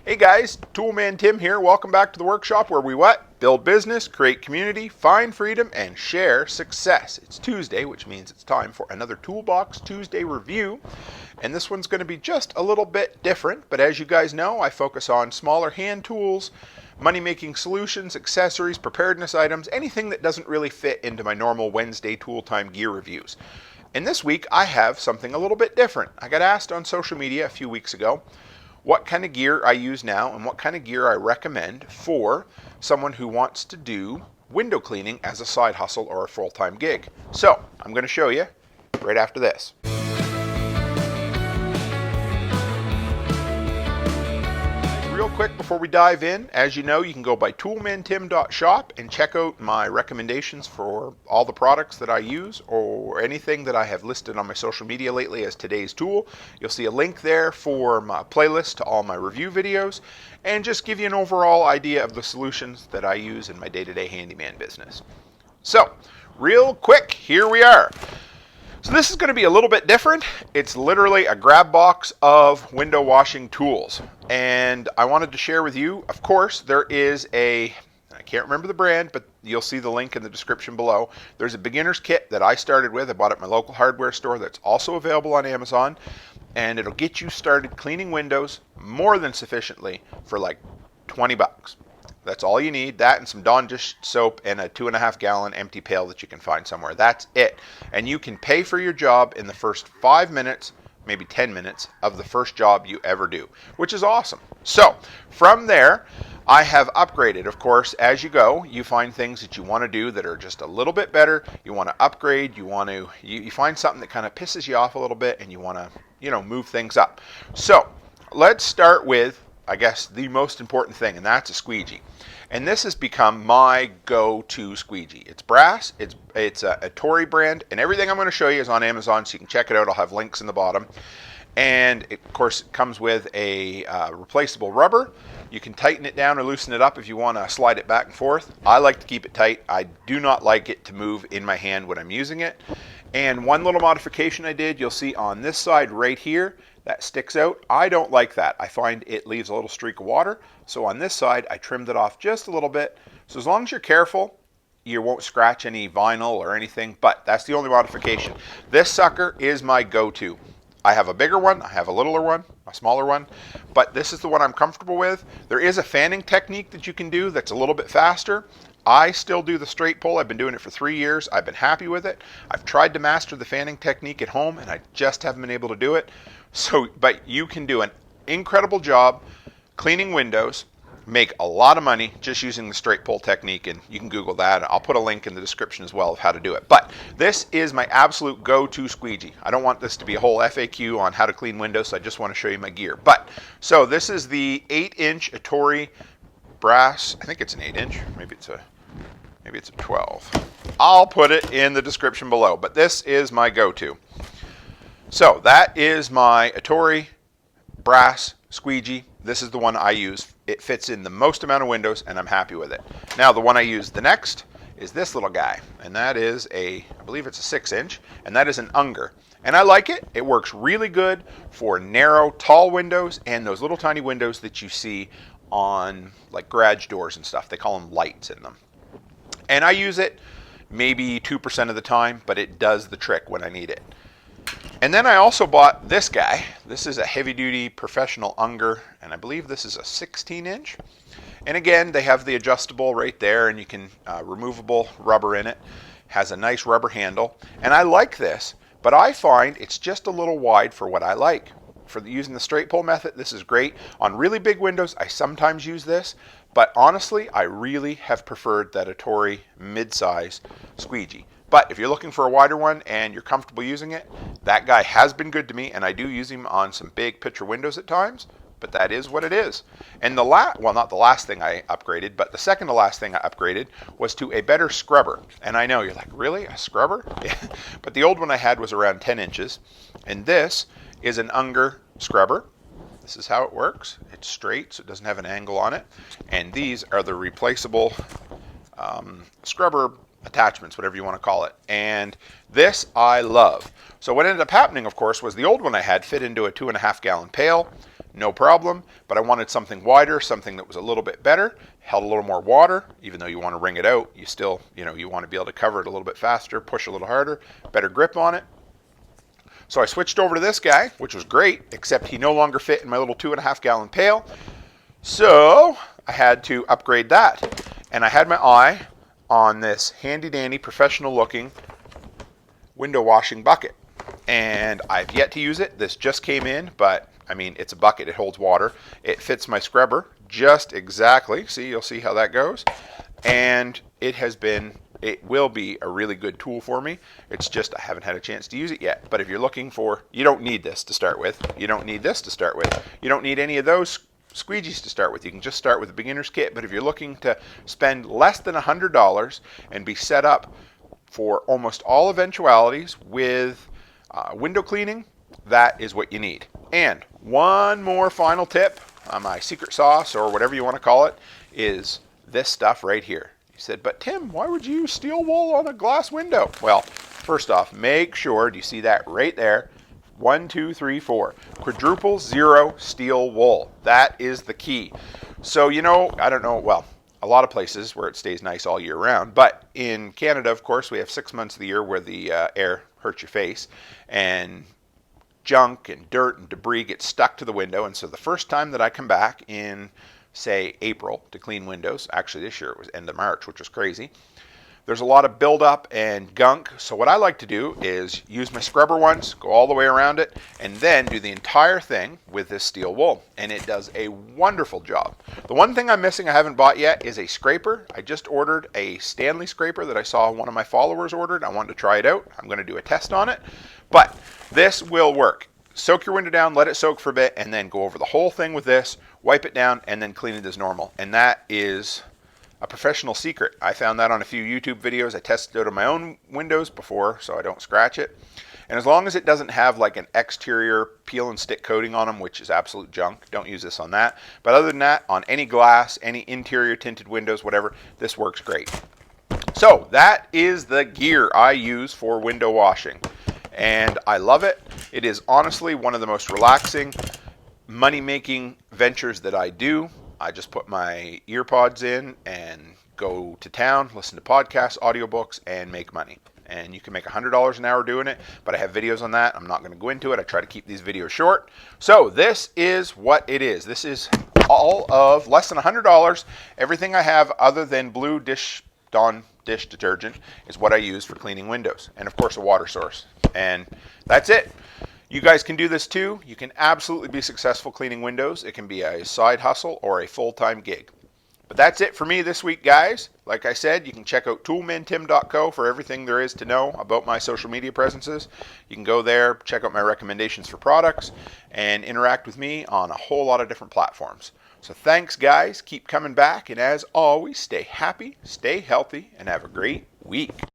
Hey guys, Toolman Tim here. Welcome back to the workshop where we what? Build business, create community, find freedom, and share success. It's Tuesday, which means it's time for another Toolbox Tuesday review. And this one's going to be just a little bit different, but as you guys know, I focus on smaller hand tools, money-making solutions, accessories, preparedness items, anything that doesn't really fit into my normal Wednesday Tool Time gear reviews. And this week, I have something a little bit different. I got asked on social media a few weeks ago what kind of gear I use now and what kind of gear I recommend for someone who wants to do window cleaning as a side hustle or a full-time gig. So I'm going to show you right after this. Real quick before we dive in, as you know, you can go by toolmantim.shop and check out my recommendations for all the products that I use or anything that I have listed on my social media lately as today's tool. You'll see a link there for my playlist to all my review videos and just give you an overall idea of the solutions that I use in my day-to-day handyman business. So, real quick, here we are. So this is going to be a little bit different. It's literally a grab box of window washing tools. And I wanted to share with you, of course, there is I can't remember the brand, but you'll see the link in the description below. There's a beginner's kit that I started with. I bought it at my local hardware store that's also available on Amazon. And it'll get you started cleaning windows more than sufficiently for like 20 bucks. That's all you need, that and some Dawn dish soap and a 2.5 gallon empty pail that you can find somewhere. That's it. And you can pay for your job in the first 5 minutes, maybe 10 minutes of the first job you ever do, which is awesome. So from there, I have upgraded. Of course, as you go, you find things that you want to do that are just a little bit better. You want to upgrade. You find something that kind of pisses you off a little bit and you want to, move things up. So let's start with, I guess, the most important thing, and that's a squeegee. And this has become my go-to squeegee. It's brass, it's a Etore brand, and everything I'm going to show you is on Amazon, so you can check it out. I'll have links in the bottom. And it, of course, it comes with a replaceable rubber. You can tighten it down or loosen it up if you want to slide it back and forth. I like to keep it tight. I do not like it to move in my hand when I'm using it. And one little modification I did, you'll see on this side right here, that sticks out. I don't like that. I find it leaves a little streak of water. So on this side, I trimmed it off just a little bit. So as long as you're careful, you won't scratch any vinyl or anything, but that's the only modification. This sucker is my go-to. I have a bigger one, I have a littler one, a smaller one, but this is the one I'm comfortable with. There is a fanning technique that you can do that's a little bit faster. I still do the straight pull. I've been doing it for 3 years. I've been happy with it. I've tried to master the fanning technique at home and I just haven't been able to do it. But you can do an incredible job cleaning windows, make a lot of money just using the straight pull technique, and you can Google that. I'll put a link in the description as well of how to do it. But this is my absolute go-to squeegee. I don't want this to be a whole FAQ on how to clean windows, so I just want to show you my gear. So this is the 8-inch Etore brass. I think it's an 8-inch. Maybe it's a 12. I'll put it in the description below, but this is my go-to. So that is my Etore brass squeegee. This is the one I use. It fits in the most amount of windows and I'm happy with it. Now the one I use the next is this little guy, and that is I believe it's a 6-inch, and that is an Unger. And I like it. It works really good for narrow, tall windows and those little tiny windows that you see on like garage doors and stuff. They call them lights in them. And I use it maybe 2% of the time, but it does the trick when I need it. And then I also bought this guy. This is a heavy-duty professional Unger, and I believe this is a 16-inch. And again, they have the adjustable right there, and you can removable rubber in it. Has a nice rubber handle, and I like this, but I find it's just a little wide for what I like. For using the straight pull method, this is great. On really big windows, I sometimes use this, but honestly, I really have preferred that Etore mid-size squeegee. But if you're looking for a wider one and you're comfortable using it, that guy has been good to me, and I do use him on some big picture windows at times, but that is what it is. And not the last thing I upgraded, but the second to last thing I upgraded was to a better scrubber. And I know, you're like, really? A scrubber? But the old one I had was around 10 inches, and this is an Unger scrubber. This is how it works. It's straight, so it doesn't have an angle on it. And these are the replaceable scrubber attachments, whatever you want to call it. And this I love. So what ended up happening, of course, was the old one I had fit into a 2.5 gallon pail. No problem, but I wanted something wider, something that was a little bit better, held a little more water. Even though you want to wring it out, you still, you want to be able to cover it a little bit faster, push a little harder, better grip on it. So I switched over to this guy, which was great, except he no longer fit in my little 2.5 gallon pail. So I had to upgrade that. And I had my eye on this handy dandy professional looking window washing bucket. And I've yet to use it. This just came in, but I mean, it's a bucket. It holds water. It fits my scrubber just exactly. See, you'll see how that goes. And it will be a really good tool for me. It's just I haven't had a chance to use it yet. But if you're looking for, you don't need this to start with. You don't need this to start with. You don't need any of those squeegees to start with. You can just start with a beginner's kit. But if you're looking to spend less than $100 and be set up for almost all eventualities with window cleaning, that is what you need. And one more final tip, my secret sauce or whatever you want to call it, is this stuff right here. You said, but Tim, why would you use steel wool on a glass window? Well, first off, make sure, do you see that right there? 1, 2, 3, 4. Quadruple zero steel wool. That is the key. So, I don't know, well, a lot of places where it stays nice all year round, but in Canada, of course, we have 6 months of the year where the air hurts your face, and junk and dirt and debris gets stuck to the window. And so the first time that I come back in, say, April to clean windows, actually this year it was end of March, which was crazy, there's a lot of buildup and gunk. So what I like to do is use my scrubber once, go all the way around it, and then do the entire thing with this steel wool. And it does a wonderful job. The one thing I'm missing I haven't bought yet is a scraper. I just ordered a Stanley scraper that I saw one of my followers ordered. I wanted to try it out. I'm going to do a test on it. But this will work. Soak your window down, let it soak for a bit, and then go over the whole thing with this, wipe it down, and then clean it as normal. And that is a professional secret. I found that on a few YouTube videos. I tested it out on my own windows before so I don't scratch it. And as long as it doesn't have like an exterior peel and stick coating on them, which is absolute junk, don't use this on that. But other than that, on any glass, any interior tinted windows, whatever, this works great. So that is the gear I use for window washing. And I love it. It is honestly one of the most relaxing, money-making ventures that I do. I just put my ear pods in and go to town, listen to podcasts, audiobooks, and make money. And you can make $100 an hour doing it, but I have videos on that. I'm not going to go into it. I try to keep these videos short. So this is what it is. This is all of less than $100. Everything I have other than blue Dawn dish detergent is what I use for cleaning windows. And of course a water source. And that's it. You guys can do this too. You can absolutely be successful cleaning windows. It can be a side hustle or a full-time gig. But that's it for me this week, guys. Like I said, you can check out toolmantim.co for everything there is to know about my social media presences. You can go there, check out my recommendations for products, and interact with me on a whole lot of different platforms. So thanks, guys. Keep coming back. And as always, stay happy, stay healthy, and have a great week.